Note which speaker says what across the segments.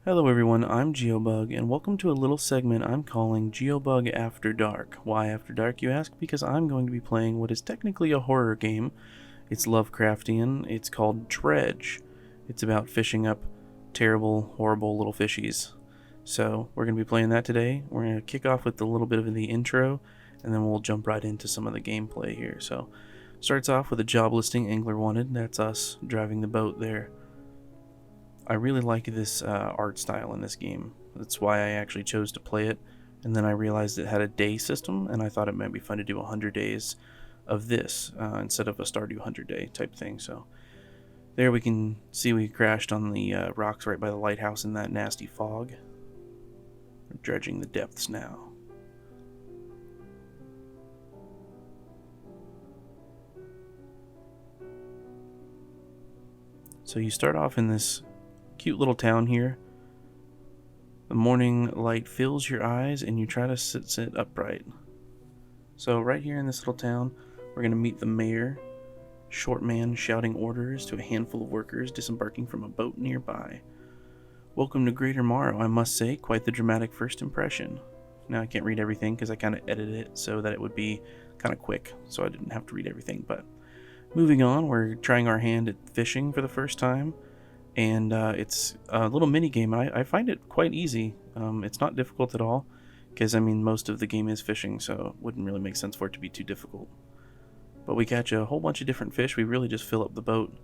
Speaker 1: Hello everyone, I'm Geobug, and welcome to a little segment I'm calling Geobug After Dark. Why After Dark, you ask? Because I'm going to be playing what is technically a horror game. It's Lovecraftian. It's called Dredge. It's about fishing up terrible, horrible little fishies. So we're going to be playing that today. We're going to kick off with a little bit of the intro, and then we'll jump right into some of the gameplay here. So starts off with a job listing, angler wanted. That's us driving the boat there. I really like this art style in this game. That's why I actually chose to play it. And then I realized it had a day system, and I thought it might be fun to do 100 days of this instead of a Stardew 100 day type thing. So there we can see we crashed on the rocks right by the lighthouse in that nasty fog. We're dredging the depths now. So you start off in this cute little town here. The morning light fills your eyes and you try to sit upright. So right here in this little town, we're going to meet the mayor, short man shouting orders to a handful of workers disembarking from a boat nearby. Welcome to Greater Morrow, I must say, quite the dramatic first impression. Now I can't read everything because I kind of edited it so that it would be kind of quick, so I didn't have to read everything. But moving on, we're trying our hand at fishing for the first time. And it's a little mini game. I find it quite easy. It's not difficult at all, because I mean most of the game is fishing, so it wouldn't really make sense for it to be too difficult. But we catch a whole bunch of different fish. We really just fill up the boat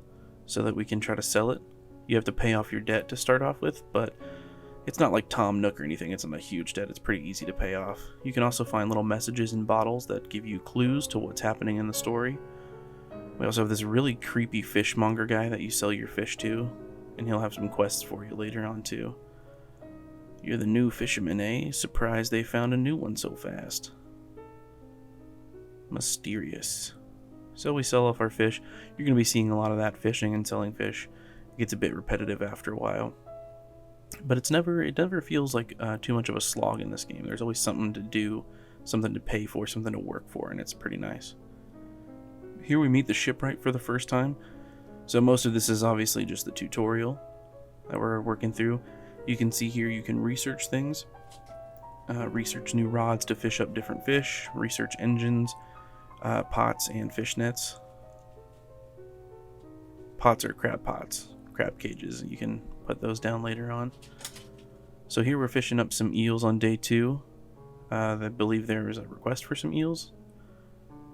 Speaker 1: so that we can try to sell it. You have to pay off your debt to start off with, but it's not like Tom Nook or anything. It's not a huge debt. It's pretty easy to pay off. You can also find little messages in bottles that give you clues to what's happening in the story. We also have this really creepy fishmonger guy that you sell your fish to. And he'll have some quests for you later on too. You're the new fisherman, eh? Surprised they found a new one so fast. Mysterious. So we sell off our fish. You're going to be seeing a lot of that, fishing and selling fish. It gets a bit repetitive after a while. But it never feels like too much of a slog in this game. There's always something to do, something to pay for, something to work for, and it's pretty nice. Here we meet the shipwright for the first time. So most of this is obviously just the tutorial that we're working through. You can see here you can research things, research new rods to fish up different fish, research engines, pots and fish nets. Pots are crab pots, crab cages. You can put those down later on. So here we're fishing up some eels on day 2. I believe there was a request for some eels.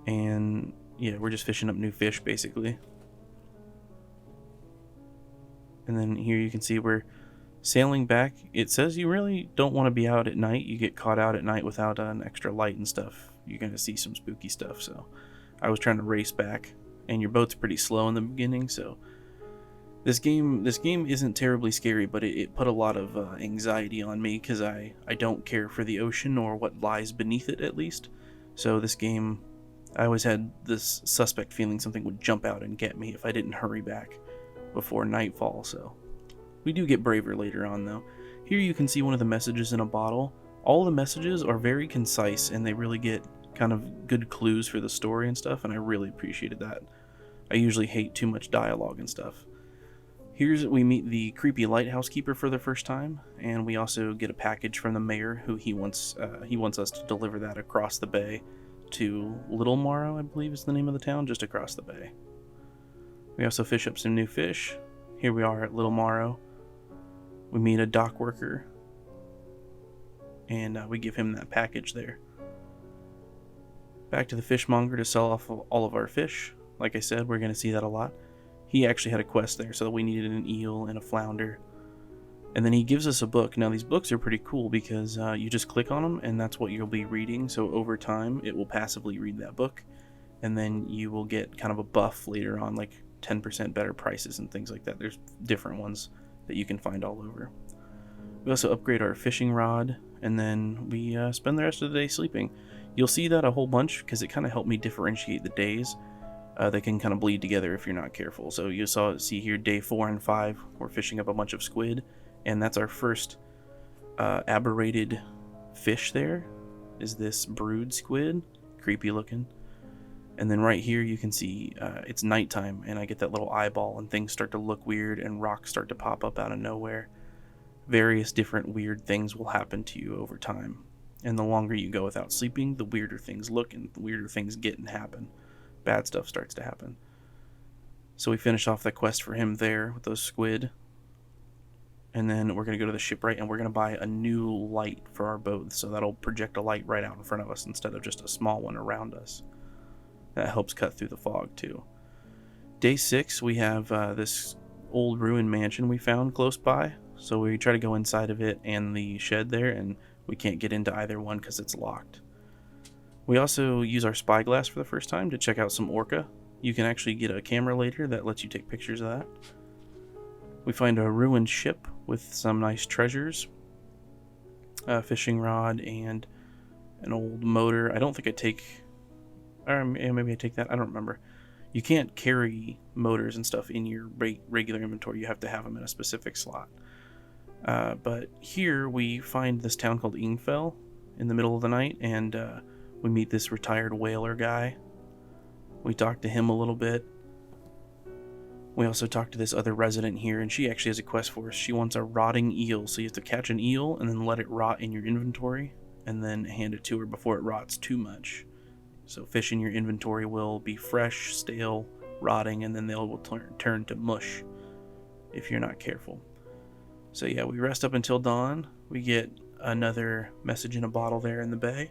Speaker 1: And yeah, we're just fishing up new fish basically. And then here you can see we're sailing back. It says you really don't want to be out at night. You get caught out at night without an extra light and stuff. You're going to see some spooky stuff. So I was trying to race back, and your boat's pretty slow in the beginning. So this game isn't terribly scary, but it put a lot of anxiety on me because I don't care for the ocean or what lies beneath it, at least. So this game, I always had this suspect feeling something would jump out and get me if I didn't hurry back before nightfall. So we do get braver later on though. Here you can see one of the messages in a bottle. All the messages are very concise and they really get kind of good clues for the story and stuff, and I really appreciated that. I usually hate too much dialogue and stuff. Here's we meet the creepy lighthouse keeper for the first time, and we also get a package from the mayor who he wants us to deliver that across the bay to Little Morrow, I believe is the name of the town, just across the bay. We also fish up some new fish. Here we are at Little Morrow. We meet a dock worker, and we give him that package there. Back to the fishmonger to sell off all of our fish. Like I said, we're going to see that a lot. He actually had a quest there, so we needed an eel and a flounder. And then he gives us a book. Now these books are pretty cool because you just click on them, and that's what you'll be reading. So over time, it will passively read that book. And then you will get kind of a buff later on, like 10% better prices and things like that. There's different ones that you can find all over. We also upgrade our fishing rod, and then we spend the rest of the day sleeping. You'll see that a whole bunch because it kind of helped me differentiate the days. They can kind of bleed together if you're not careful. So you see here day 4 and 5, we're fishing up a bunch of squid, and that's our first aberrated fish there, is this brood squid, creepy looking. And then right here you can see it's nighttime, and I get that little eyeball and things start to look weird and rocks start to pop up out of nowhere. various different weird things will happen to you over time. And the longer you go without sleeping, the weirder things look and the weirder things get and happen. Bad stuff starts to happen. So we finish off that quest for him there with those squid. And then we're going to go to the shipwright and we're going to buy a new light for our boat. So that'll project a light right out in front of us instead of just a small one around us. That helps cut through the fog too. Day 6, we have this old ruined mansion we found close by. So we try to go inside of it and the shed there, and we can't get into either one because it's locked. We also use our spyglass for the first time to check out some orca. You can actually get a camera later that lets you take pictures of that. We find a ruined ship with some nice treasures, a fishing rod, and an old motor. I don't think I take, or maybe I take that, I don't remember. You can't carry motors and stuff in your regular inventory. You have to have them in a specific slot. But here we find this town called Ingfell in the middle of the night, and we meet this retired whaler guy. We talk to him a little bit. We also talk to this other resident here, and she actually has a quest for us. She wants a rotting eel, so you have to catch an eel and then let it rot in your inventory, and then hand it to her before it rots too much. So fish in your inventory will be fresh, stale, rotting, and then they will turn to mush if you're not careful. So yeah, we rest up until dawn. We get another message in a bottle there in the bay.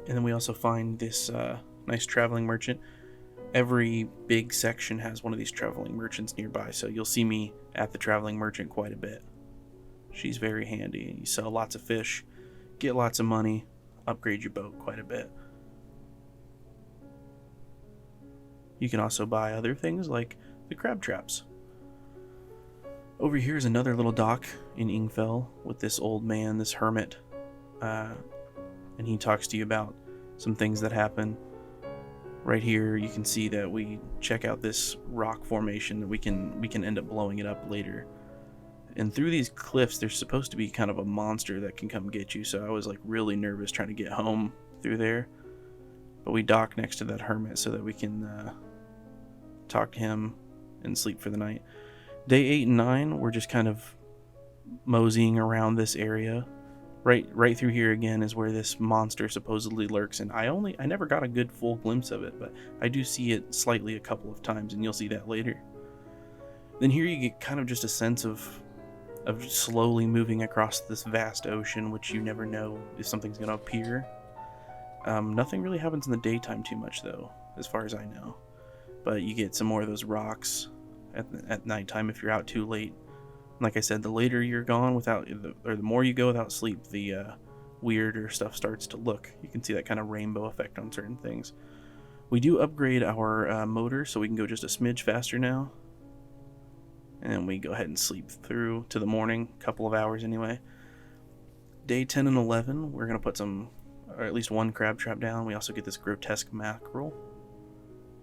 Speaker 1: And then we also find this nice traveling merchant. Every big section has one of these traveling merchants nearby, so you'll see me at the traveling merchant quite a bit. She's very handy. You sell lots of fish, get lots of money, upgrade your boat quite a bit. You can also buy other things like the crab traps. Over here is another little dock in Ingfell with this old man, this hermit, and he talks to you about some things that happen. Right here you can see that we check out this rock formation that we can end up blowing it up later. And through these cliffs there's supposed to be kind of a monster that can come get you, so I was like really nervous trying to get home through there. But we dock next to that hermit so that we can talk to him and sleep for the night. Day 8 and 9, we're just kind of moseying around this area. Right through here again is where this monster supposedly lurks, and I never got a good full glimpse of it, but I do see it slightly a couple of times, and you'll see that later. Then here you get kind of just a sense of slowly moving across this vast ocean, which you never know if something's going to appear. Nothing really happens in the daytime too much, though, as far as I know. But you get some more of those rocks at nighttime if you're out too late. Like I said, the later you're gone or the more you go without sleep, the weirder stuff starts to look. You can see that kind of rainbow effect on certain things. We do upgrade our motor so we can go just a smidge faster now. And then we go ahead and sleep through to the morning, couple of hours anyway. Day 10 and 11, we're going to put some, or at least one crab trap down. We also get this grotesque mackerel.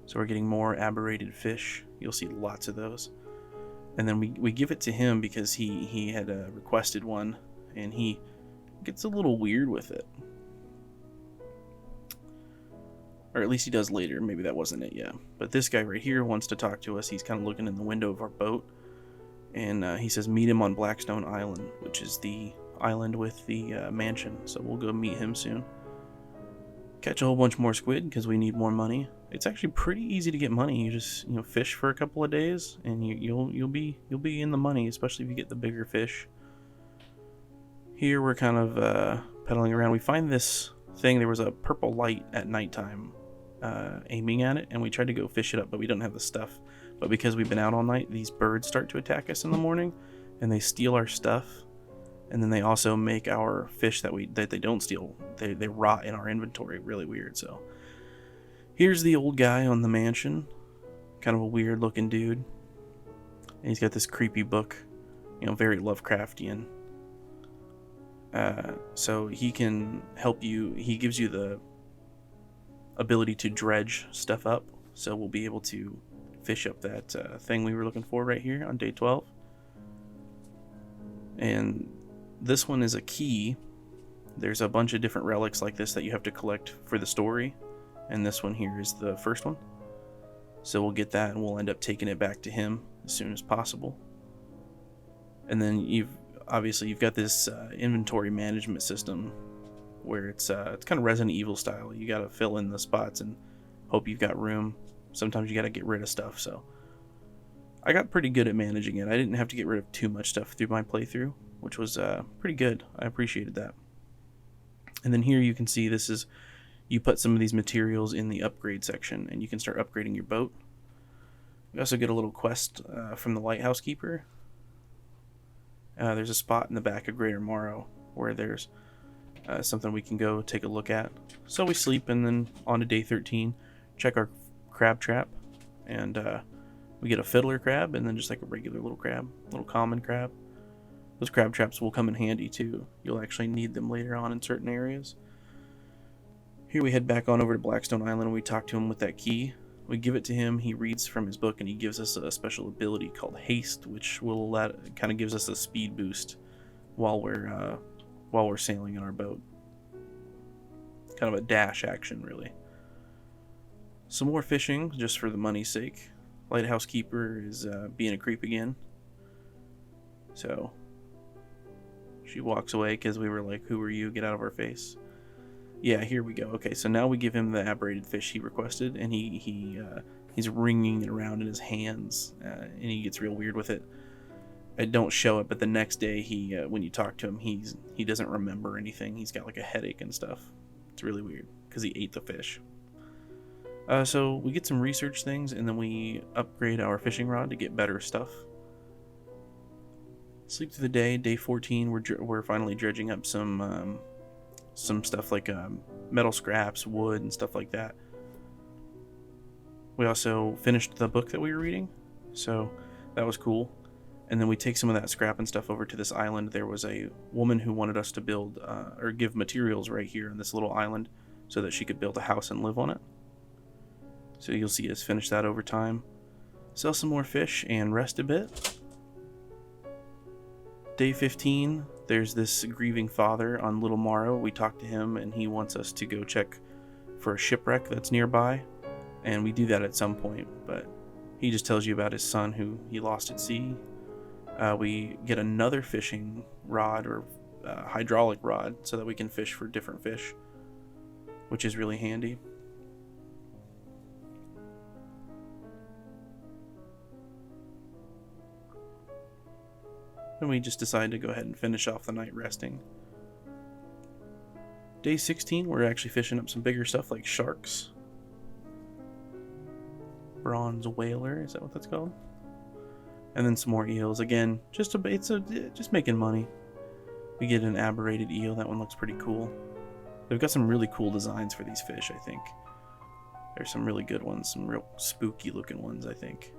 Speaker 1: So we're getting more aberrated fish. You'll see lots of those. And then we give it to him because he had requested one, and he gets a little weird with it. Or at least he does later. Maybe that wasn't it yet. But this guy right here wants to talk to us. He's kind of looking in the window of our boat. And he says meet him on Blackstone Island, which is the island with the mansion. So we'll go meet him soon. Catch a whole bunch more squid because we need more money. It's actually pretty easy to get money. You just fish for a couple of days and you'll be in the money, especially if you get the bigger fish. Here we're kind of pedaling around. We find this thing. There was a purple light at nighttime aiming at it, and we tried to go fish it up, but we don't have the stuff. But because we've been out all night, these birds start to attack us in the morning, and they steal our stuff. And then they also make our fish that they don't steal. They rot in our inventory. Really weird. So here's the old guy on the mansion. Kind of a weird looking dude. And he's got this creepy book. Very Lovecraftian. So he can help you. He gives you the ability to dredge stuff up. So we'll be able to fish up that thing we were looking for right here on day 12. And this one is a key. There's a bunch of different relics like this that you have to collect for the story. And this one here is the first one. So we'll get that and we'll end up taking it back to him as soon as possible. And then you've got this inventory management system where it's kind of Resident Evil style. You got to fill in the spots and hope you've got room. Sometimes you got to get rid of stuff. So I got pretty good at managing it. I didn't have to get rid of too much stuff through my playthrough, which was pretty good. I appreciated that. And then here you can see you put some of these materials in the upgrade section, and you can start upgrading your boat. We also get a little quest from the lighthouse keeper. There's a spot in the back of Greater Morrow where there's something we can go take a look at. So we sleep, and then on to day 13, check our crab trap, and we get a fiddler crab, and then just like a regular little crab, little common crab. Those crab traps will come in handy too. You'll actually need them later on in certain areas. Here we head back on over to Blackstone Island, and we talk to him with that key. We give it to him, he reads from his book, and he gives us a special ability called Haste, which kind of gives us a speed boost while we're sailing in our boat. Kind of a dash action, really. Some more fishing, just for the money's sake. Lighthouse keeper is being a creep again. So she walks away because we were like, "Who are you? Get out of our face." Yeah, here we go. Okay, so now we give him the aberrated fish he requested, and he's wringing it around in his hands, and he gets real weird with it. I don't show it, but the next day when you talk to him, he doesn't remember anything. He's got like a headache and stuff. It's really weird because he ate the fish. So we get some research things, and then we upgrade our fishing rod to get better stuff. Sleep through the day. Day 14, we're finally dredging up some stuff like metal scraps, wood, and stuff like that. We also finished the book that we were reading, so that was cool. And then we take some of that scrap and stuff over to this island. There was a woman who wanted us to build or give materials right here on this little island so that she could build a house and live on it. So you'll see us finish that over time. Sell some more fish and rest a bit. Day 15, there's this grieving father on Little Morrow. We talk to him, and he wants us to go check for a shipwreck that's nearby. And we do that at some point, but he just tells you about his son who he lost at sea. We get another fishing rod or hydraulic rod so that we can fish for different fish, which is really handy. And we just decide to go ahead and finish off the night resting. Day 16, we're actually fishing up some bigger stuff like sharks. Bronze whaler, is that what that's called? And then some more eels. Again, just making money. We get an aberrated eel. That one looks pretty cool. They've got some really cool designs for these fish, I think. There's some really good ones, some real spooky looking ones, I think.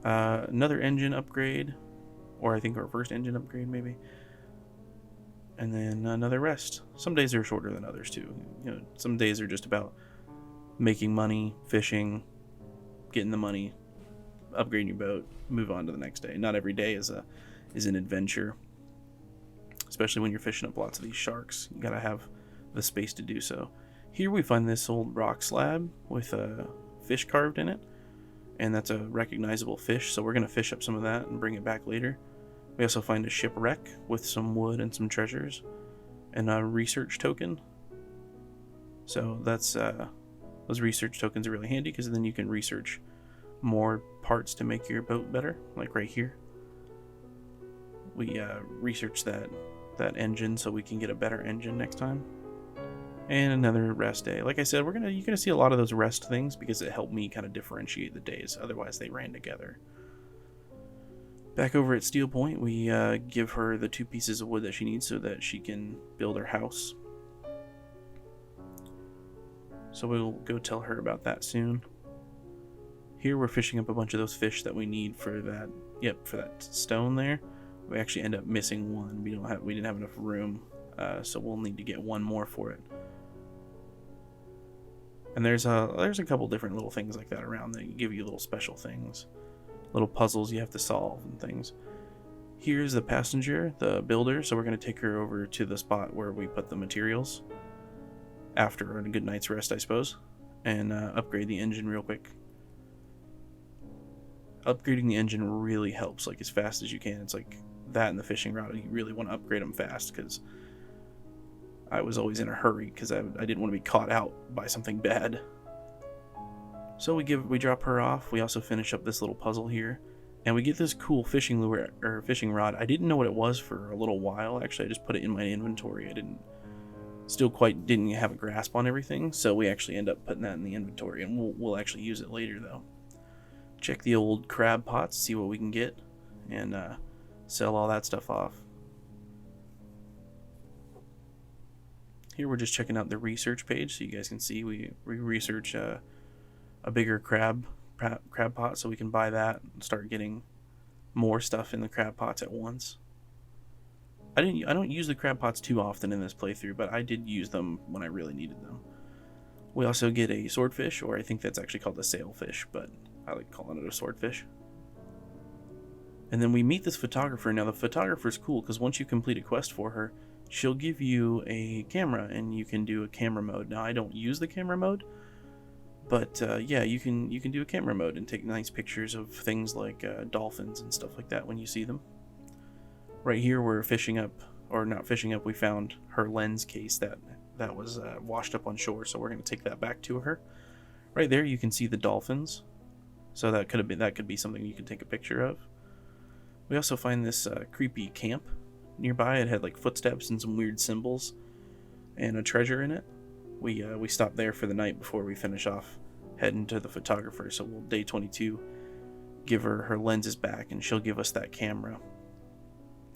Speaker 1: Another engine upgrade. Or I think our first engine upgrade, maybe. And then another rest. Some days are shorter than others, too. You know, some days are just about making money, fishing, getting the money, upgrading your boat, move on to the next day. Not every day is an adventure. Especially when you're fishing up lots of these sharks. You gotta have the space to do so. Here we find this old rock slab with a fish carved in it. And that's a recognizable fish, so we're going to fish up some of that and bring it back later. We also find a shipwreck with some wood and some treasures, and a research token. So that's those research tokens are really handy because then you can research more parts to make your boat better. Like right here, we research that engine so we can get a better engine next time. And another rest day. Like I said, you're gonna see a lot of those rest things because it helped me kind of differentiate the days. Otherwise, they ran together. Back over at Steel Point, we give her the 2 pieces of wood that she needs so that she can build her house. So we'll go tell her about that soon. Here we're fishing up a bunch of those fish that we need for that. Yep, for that stone there. We actually end up missing one. We didn't have enough room, so we'll need to get one more for it. And there's a couple different little things like that around that give you little special things, little puzzles you have to solve and things. Here's the passenger, the builder, so we're going to take her over to the spot where we put the materials after a good night's rest, I suppose, and upgrade the engine real quick. Upgrading the engine really helps, like as fast as you can. It's like that and the fishing rod, you really want to upgrade them fast, because I was always in a hurry because I didn't want to be caught out by something bad. So we drop her off. We also finish up this little puzzle here, and we get this cool fishing lure or fishing rod. I didn't know what it was for a little while. Actually, I just put it in my inventory. I didn't have a grasp on everything, so we actually end up putting that in the inventory, and we'll actually use it later though. Check the old crab pots, see what we can get, and sell all that stuff off. Here we're just checking out the research page, so you guys can see we research a bigger crab pot, so we can buy that and start getting more stuff in the crab pots at once. I don't use the crab pots too often in this playthrough, but I did use them when I really needed them. We also get a swordfish, or I think that's actually called a sailfish, but I like calling it a swordfish. And then we meet this photographer. Now the photographer's cool because once you complete a quest for her, she'll give you a camera and you can do a camera mode. Now I don't use the camera mode, but yeah, you can do a camera mode and take nice pictures of things like dolphins and stuff like that when you see them. Right here we're fishing up, or not fishing up, we found her lens case that was washed up on shore, so we're going to take that back to her. Right there you can see the dolphins, so that could be something you can take a picture of. We also find this creepy camp nearby. It had like footsteps and some weird symbols and a treasure in it. We stopped there for the night before we finish off heading to the photographer, so we'll day 22 give her lenses back and she'll give us that camera.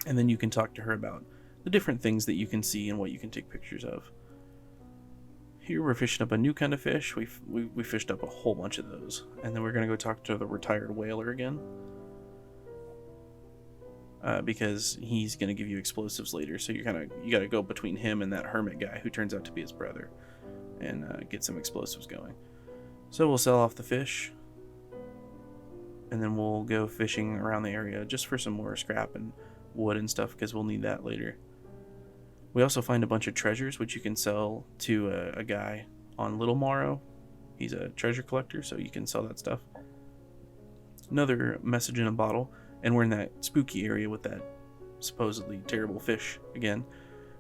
Speaker 1: And then you can talk to her about the different things that you can see and what you can take pictures of. Here we're fishing up a new kind of fish. We fished up a whole bunch of those. And then we're going to go talk to the retired whaler again. Because he's going to give you explosives later. So you got to go between him and that hermit guy who turns out to be his brother. And get some explosives going. So we'll sell off the fish. And then we'll go fishing around the area just for some more scrap and wood and stuff, because we'll need that later. We also find a bunch of treasures which you can sell to a guy on Little Morrow. He's a treasure collector, so you can sell that stuff. Another message in a bottle, and we're in that spooky area with that supposedly terrible fish again.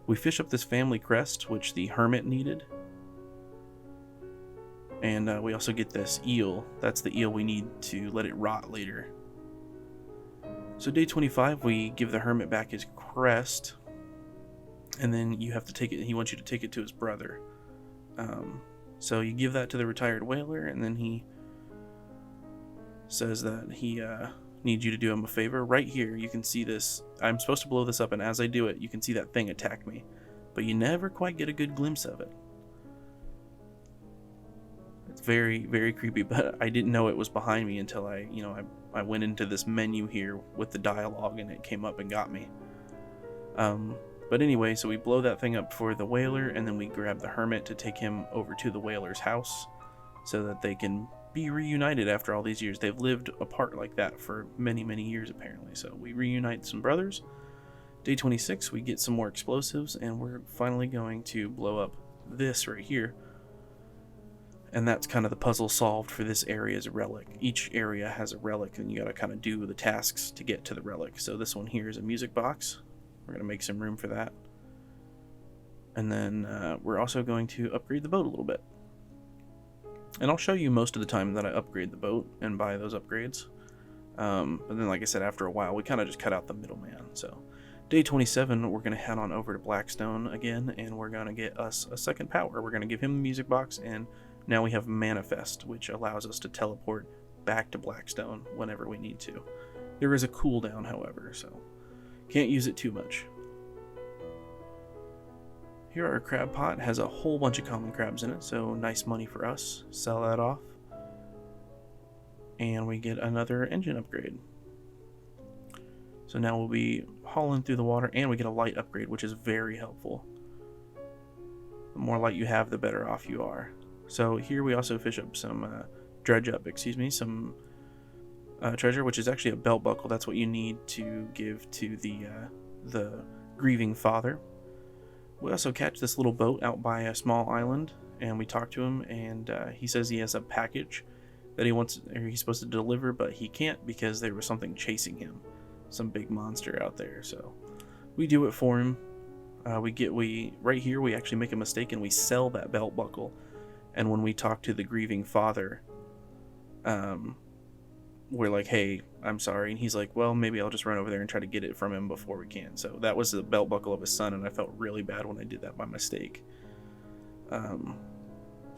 Speaker 1: We fish up this family crest which the hermit needed, and we also get this eel. That's the eel we need to let it rot later. So day 25, we give the hermit back his crest, and then you have to take it. He wants you to take it to his brother. So you give that to the retired whaler, and then he says that he needs you to do him a favor. Right here, you can see this. I'm supposed to blow this up, and as I do it, you can see that thing attack me, but you never quite get a good glimpse of it. It's very, very creepy, but I didn't know it was behind me until I went into this menu here with the dialogue, and it came up and got me. But anyway, so we blow that thing up for the whaler, and then we grab the hermit to take him over to the whaler's house so that they can be reunited after all these years. They've lived apart like that for many, many years apparently. So we reunite some brothers. Day 26, we get some more explosives, and we're finally going to blow up this right here. And that's kind of the puzzle solved for this area's relic. Each area has a relic, and you gotta kind of do the tasks to get to the relic. So this one here is a music box. We're gonna make some room for that. And then we're also going to upgrade the boat a little bit. And I'll show you most of the time that I upgrade the boat and buy those upgrades. But then, like I said, after a while, we kind of just cut out the middleman. So day 27, we're gonna head on over to Blackstone again, and we're gonna get us a second power. We're gonna give him the music box, and now we have Manifest, which allows us to teleport back to Blackstone whenever we need to. There is a cooldown, however, so can't use it too much. Here our crab pot has a whole bunch of common crabs in it, so nice money for us. Sell that off. And we get another engine upgrade. So now we'll be hauling through the water, and we get a light upgrade, which is very helpful. The more light you have, the better off you are. So here we also fish up some some treasure, which is actually a belt buckle. That's what you need to give to the grieving father. We also catch this little boat out by a small island, and we talk to him, and he says he has a package that he's supposed to deliver, but he can't because there was something chasing him. some big monster out there. So we do it for him. Right here we actually make a mistake and we sell that belt buckle. And when we talk to the grieving father, we're like, hey, I'm sorry. And he's like, well, maybe I'll just run over there and try to get it from him before we can. So that was the belt buckle of his son, and I felt really bad when I did that by mistake.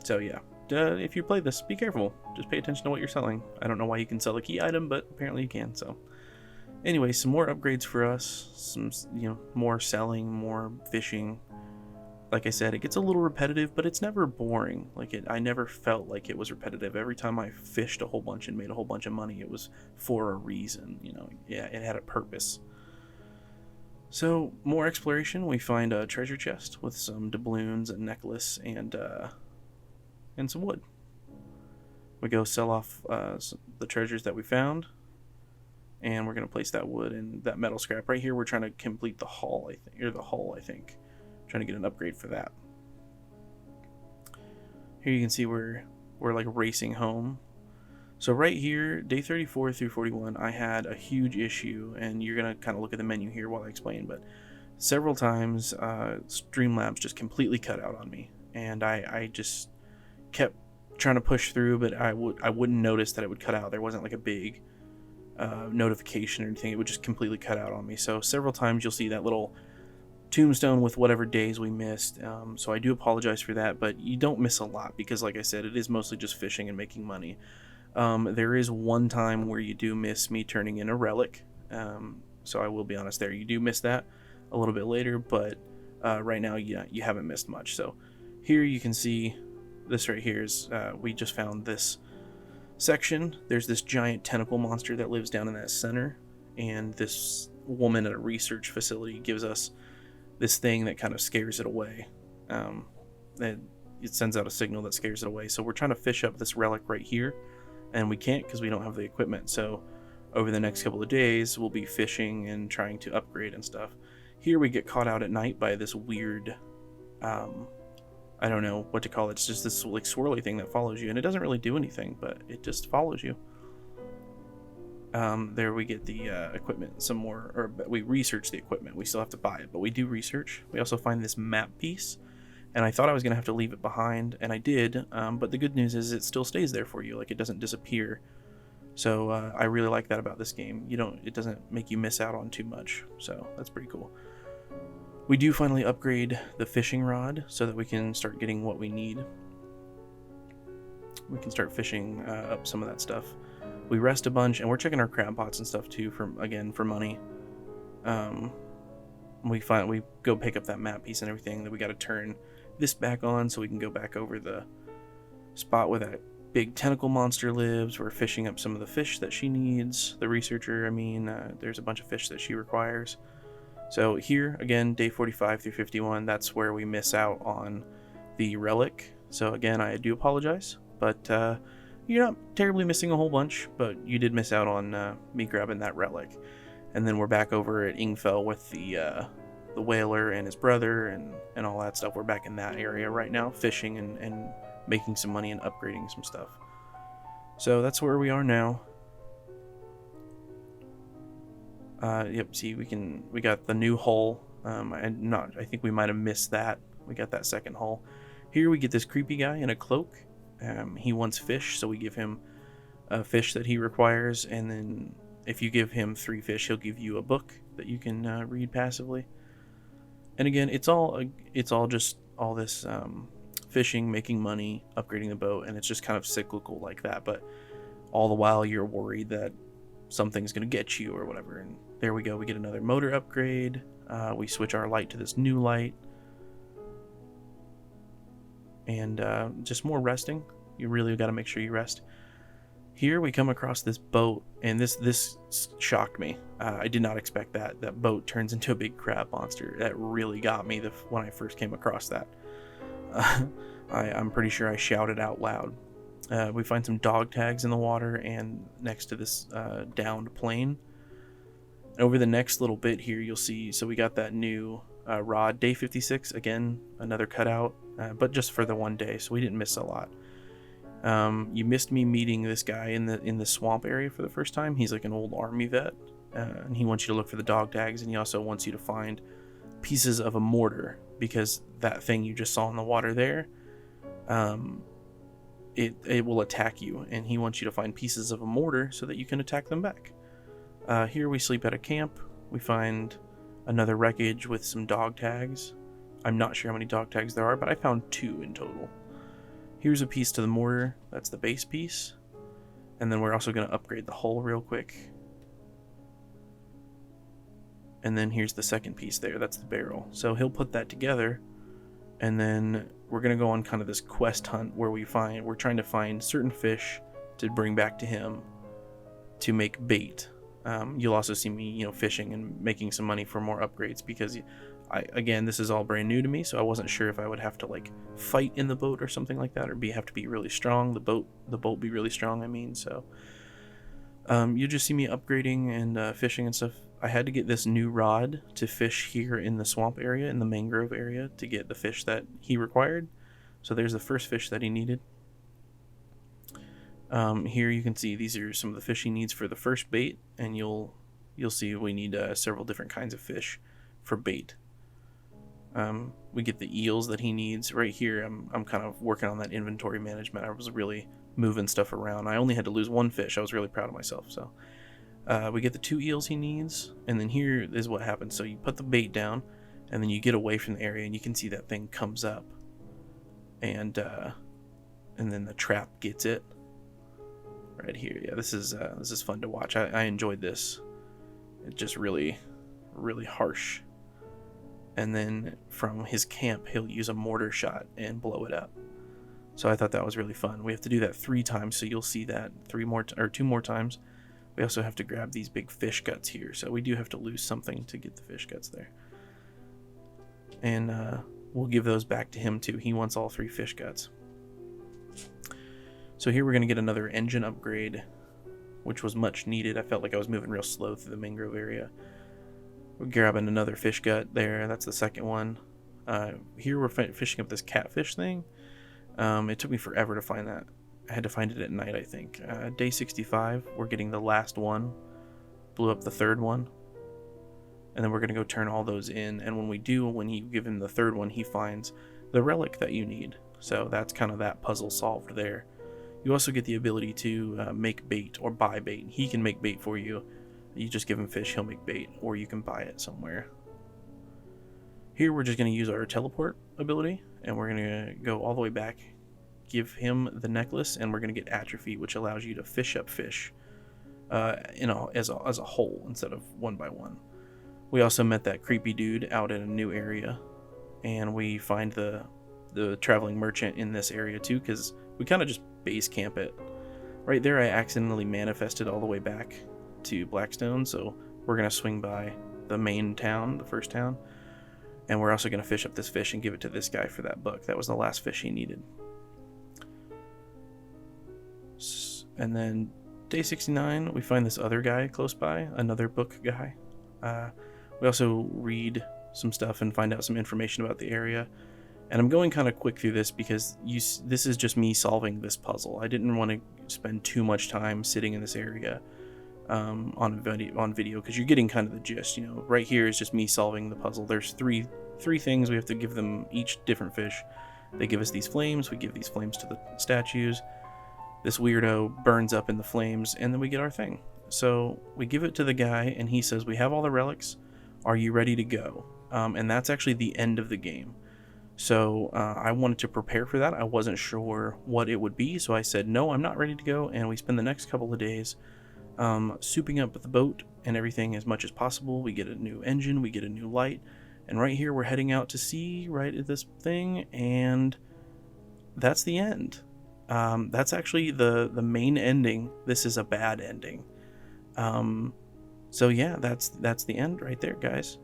Speaker 1: So yeah, if you play this, be careful. Just pay attention to what you're selling. I don't know why you can sell a key item, but apparently you can. So anyway, some more upgrades for us. Some, more selling, more fishing. Like I said, it gets a little repetitive, but it's never boring. I never felt like it was repetitive. Every time I fished a whole bunch and made a whole bunch of money, it was for a reason. Yeah, it had a purpose. So, more exploration. We find a treasure chest with some doubloons, a necklace, and some wood. We go sell off the treasures that we found, and we're going to place that wood and that metal scrap. Right here, we're trying to complete the hull, I think. Trying to get an upgrade for that. Here you can see we're like racing home. So right here, day 34 through 41, I had a huge issue, and you're gonna kind of look at the menu here while I explain, but several times Streamlabs just completely cut out on me, and I just kept trying to push through, but I wouldn't notice that it would cut out. There wasn't like a big notification or anything. It would just completely cut out on me. So several times you'll see that little tombstone with whatever days we missed, so I do apologize for that, but you don't miss a lot because, like I said, it is mostly just fishing and making money. There is one time where you do miss me turning in a relic, so I will be honest there, you do miss that a little bit later, but right now, yeah, you haven't missed much. So here you can see this right here is we just found this section. There's this giant tentacle monster that lives down in that center, and this woman at a research facility gives us this thing that kind of scares it away. It sends out a signal that scares it away. So we're trying to fish up this relic right here, and we can't because we don't have the equipment. So over the next couple of days, we'll be fishing and trying to upgrade and stuff. Here we get caught out at night by this weird, I don't know what to call it. It's just this like swirly thing that follows you, and it doesn't really do anything, but it just follows you. There we get the equipment some more, or we research the equipment. We still have to buy it, but we do research. We also find this map piece, and I thought I was going to have to leave it behind, and I did, but the good news is it still stays there for you. Like, it doesn't disappear. So I really like that about this game. It doesn't make you miss out on too much, so that's pretty cool. We do finally upgrade the fishing rod so that we can start getting what we need. We can start fishing up some of that stuff. We rest a bunch, and we're checking our crab pots and stuff too for money. We go pick up that map piece and everything. That we got to turn this back on so we can go back over the spot where that big tentacle monster lives. We're fishing up some of the fish that she needs. The researcher, there's a bunch of fish that she requires. So here again, day 45 through 51. That's where we miss out on the relic. So again, I do apologize, but. You're not terribly missing a whole bunch, but you did miss out on me grabbing that relic. And then we're back over at Ingfell with the whaler and his brother and all that stuff. We're back in that area right now, fishing and making some money and upgrading some stuff. So that's where we are now. Yep, see, we got the new hull. I think we might have missed that. We got that second hull. Here we get this creepy guy in a cloak. He wants fish, so we give him a fish that he requires, and then if you give him 3 fish, he'll give you a book that you can read passively. And again, it's all just all this fishing, making money, upgrading the boat, and it's just kind of cyclical like that. But all the while, you're worried that something's going to get you or whatever. And there we go. We get another motor upgrade. We switch our light to this new light. And just more resting. You really got to make sure you rest. Here we come across this boat, and this shocked me. I did not expect that. That boat turns into a big crab monster. That really got me when I first came across that. I'm pretty sure I shouted out loud. We find some dog tags in the water and next to this downed plane. Over the next little bit here, you'll see, so we got that new rod, day 56, again, another cutout, but just for the one day, so we didn't miss a lot. You missed me meeting this guy in the swamp area for the first time. He's like an old army vet, and he wants you to look for the dog tags, and he also wants you to find pieces of a mortar, because that thing you just saw in the water there, it will attack you, and he wants you to find pieces of a mortar so that you can attack them back. Here we sleep at a camp. We find another wreckage with some dog tags. I'm not sure how many dog tags there are, but I found 2 in total. Here's a piece to the mortar. That's the base piece. And then we're also going to upgrade the hull real quick. And then here's the second piece there. That's the barrel. So he'll put that together. And then we're going to go on kind of this quest hunt where we're trying to find certain fish to bring back to him to make bait. You'll also see me, fishing and making some money for more upgrades, because again, this is all brand new to me, so I wasn't sure if I would have to like fight in the boat or something like that, or have to be really strong. The boat be really strong, I mean. So you just see me upgrading and fishing and stuff. I had to get this new rod to fish here in the swamp area, in the mangrove area, to get the fish that he required. So there's the first fish that he needed. Here you can see these are some of the fish he needs for the first bait, and you'll see we need several different kinds of fish for bait. We get the eels that he needs right here. I'm kind of working on that inventory management. I was really moving stuff around. I only had to lose 1 fish. I was really proud of myself. So we get the 2 eels he needs, and then here is what happens. So you put the bait down, and then you get away from the area, and you can see that thing comes up, and then the trap gets it right here. Yeah, this is fun to watch. I enjoyed this. It's just really, really harsh. And then from his camp, he'll use a mortar shot and blow it up. So I thought that was really fun. We have to do that 3 times, so you'll see that 2 more times. We also have to grab these big fish guts here, so we do have to lose something to get the fish guts there. And we'll give those back to him too. He wants all 3 fish guts. So here we're going to get another engine upgrade, which was much needed. I felt like I was moving real slow through the mangrove area. We're grabbing another fish gut there. That's the second one. Here we're fishing up this catfish thing. It took me forever to find that. I had to find it at night, I think. Day 65, we're getting the last one. Blew up the 3rd one. And then we're going to go turn all those in. And when you give him the 3rd one, he finds the relic that you need. So that's kind of that puzzle solved there. You also get the ability to make bait or buy bait. He can make bait for you. You just give him fish, he'll make bait, or you can buy it somewhere. Here we're just going to use our teleport ability, and we're going to go all the way back, give him the necklace, and we're going to get atrophy, which allows you to fish up fish as a whole instead of one by one. We also met that creepy dude out in a new area, and we find the traveling merchant in this area too, because we kind of just base camp it. Right there I accidentally manifested all the way back to Blackstone, so we're going to swing by the main town, the first town, and we're also going to fish up this fish and give it to this guy for that book. That was the last fish he needed. And then day 69, we find this other guy close by, another book guy. We also read some stuff and find out some information about the area. And I'm going kind of quick through this because this is just me solving this puzzle. I didn't want to spend too much time sitting in this area on video, because you're getting kind of the gist. Right here is just me solving the puzzle. There's three things. We have to give them each different fish. They give us these flames. We give these flames to the statues. This weirdo burns up in the flames, and then we get our thing. So we give it to the guy, and he says, "We have all the relics. Are you ready to go?" And that's actually the end of the game. So I wanted to prepare for that. I wasn't sure what it would be, so I said, no, I'm not ready to go. And we spend the next couple of days souping up the boat and everything as much as possible. We get a new engine, we get a new light, and right here we're heading out to sea right at this thing, and that's the end. That's actually the main ending. This is a bad ending. So yeah, that's the end right there, guys.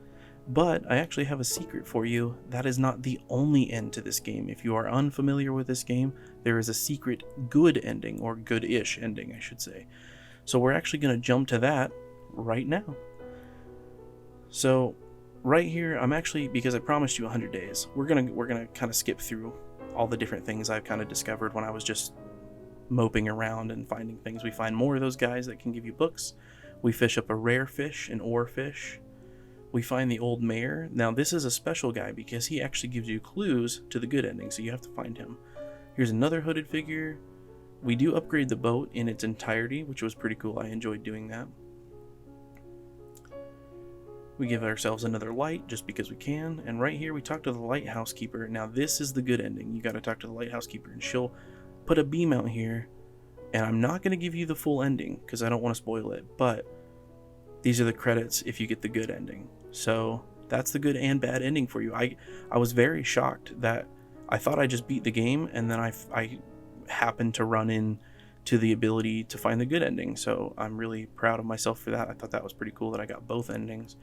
Speaker 1: But I actually have a secret for you. That is not the only end to this game. If you are unfamiliar with this game, there is a secret good ending, or good-ish ending, I should say. So we're actually going to jump to that right now. So right here, I'm actually, because I promised you 100 days, we're gonna kind of skip through all the different things I've kind of discovered when I was just moping around and finding things. We find more of those guys that can give you books. We fish up a rare fish, an ore fish. We find the old mayor. Now this is a special guy because he actually gives you clues to the good ending, so you have to find him. Here's another hooded figure. We do upgrade the boat in its entirety, which was pretty cool. I enjoyed doing that. We give ourselves another light just because we can, and right here we talk to the lighthouse keeper. Now this is the good ending. You got to talk to the lighthouse keeper, and she'll put a beam out here, and I'm not going to give you the full ending because I don't want to spoil it, but these are the credits if you get the good ending. So that's the good and bad ending for you. I was very shocked that I thought I just beat the game, and then I happened to run in to the ability to find the good ending. So I'm really proud of myself for that. I thought that was pretty cool that I got both endings.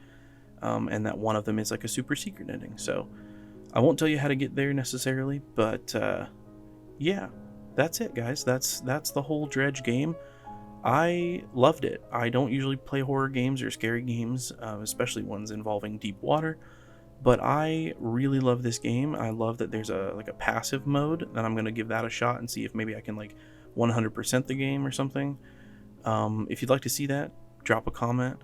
Speaker 1: And that one of them is like a super secret ending. So I won't tell you how to get there necessarily, but yeah, that's it, guys. That's the whole Dredge game. I loved it. I don't usually play horror games or scary games, especially ones involving deep water, but I really love this game. I love that there's a passive mode, and I'm gonna give that a shot and see if maybe I can like 100% the game or something. If you'd like to see that, drop a comment.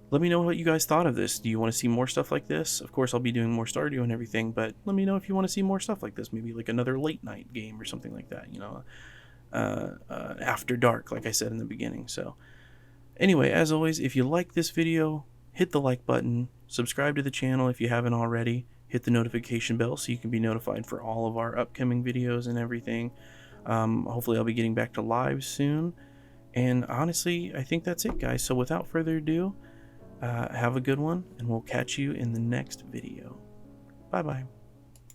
Speaker 1: Let me know what you guys thought of this. Do you want to see more stuff like this? Of course, I'll be doing more Stardew and everything, but let me know if you want to see more stuff like this. Maybe like another late night game or something like that, you know, after dark, like I said in the beginning. So anyway, as always, if you like this video, hit the like button, subscribe to the channel if you haven't already, hit the notification bell so you can be notified for all of our upcoming videos and everything. Hopefully I'll be getting back to live soon. And honestly, I think that's it, guys. So without further ado, have a good one, and we'll catch you in the next video. Bye-bye.